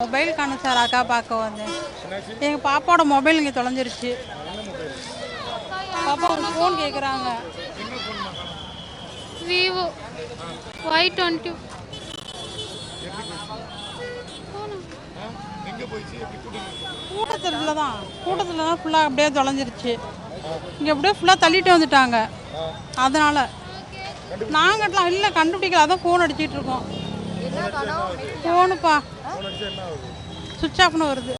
Mobile காணும் sir அக்கா பார்க்க வந்தேன். எங்கள் பாப்பாவோட மொபைல் இங்கே தொலைஞ்சிருச்சு. பாப்பா ஒரு ஃபோன் கேட்குறாங்க. Vivo Y20. கூட்டத்தில் தான் ஃபுல்லாக அப்படியே தொலைஞ்சிருச்சு. இங்கே அப்படியே ஃபுல்லாக தள்ளிட்டு வந்துட்டாங்க. அதனால் நாங்கள்லாம் இல்லை கண்டுபிடிக்கல. அதான் ஃபோன் அடிச்சிட்டு இருக்கோம். ஃபோனுப்பா சுவிட்ச் ஆஃப்னு வருது.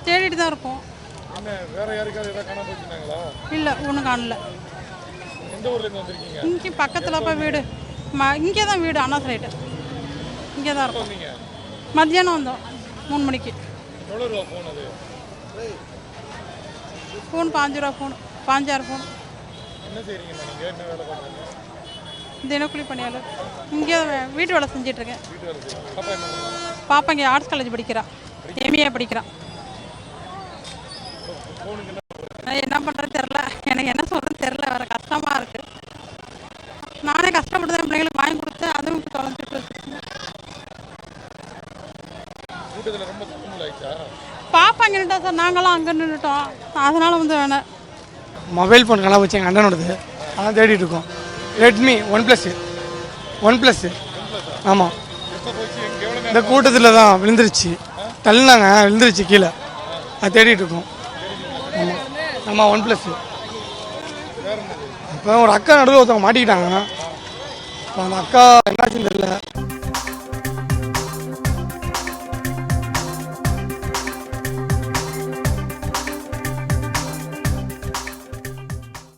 தேடிட்டு தான் இருக்கோம். இல்லை ஒன்றும் காணல. இங்கே பக்கத்தில் போய் வீடு இங்கே தான் வீடு அண்ணா சைடு இங்கே தான் இருக்கும். மத்தியானம் வந்தோம் 3 மணிக்கு. ஃபோன் 5 ரூபா ஃபோன் 5-6 ஃபோன். தினக்கூலி பணியாளர். இங்கே வீட்டு வேலை செஞ்சிட்ருக்கேன். பாப்பா இங்கே ஆர்ட்ஸ் காலேஜ் படிக்கிறா. எம்ஏ படிக்கிறான். என்ன பண்ணுறது தெரில. எனக்கு என்ன சொல்கிறது தெரில. வேறு கஷ்டமாக இருக்குது. நானே கஷ்டப்பட்டு தான் பிள்ளைங்களுக்கு வாங்கி கொடுத்து அதுவும் தொலைஞ்சிட்டு பாப்பா இங்கே நின்ட்டா சார். நாங்களாம் அங்கே நின்றுட்டோம். அதனால் வந்து வேணாம். மொபைல் ஃபோன் நல்லா வச்சு எங்கள் அண்ணனோடது அதான் தேடிட்டு இருக்கோம். Redmi one plus. ஆமாம், இந்த கூட்டத்தில் தான் விழுந்துருச்சு. தள்ளினாங்க, விழுந்துருச்சு கீழே. அது தேடிட்டு இருக்கோம். ஆமாம் ஆமாம் ஒன் ப்ளஸ். இப்போ ஒரு அக்கா நடுவில் ஒருத்தவங்க மாட்டிக்கிட்டாங்க. இப்போ அந்த அக்கா என்னாச்சுன்னு தெரியல.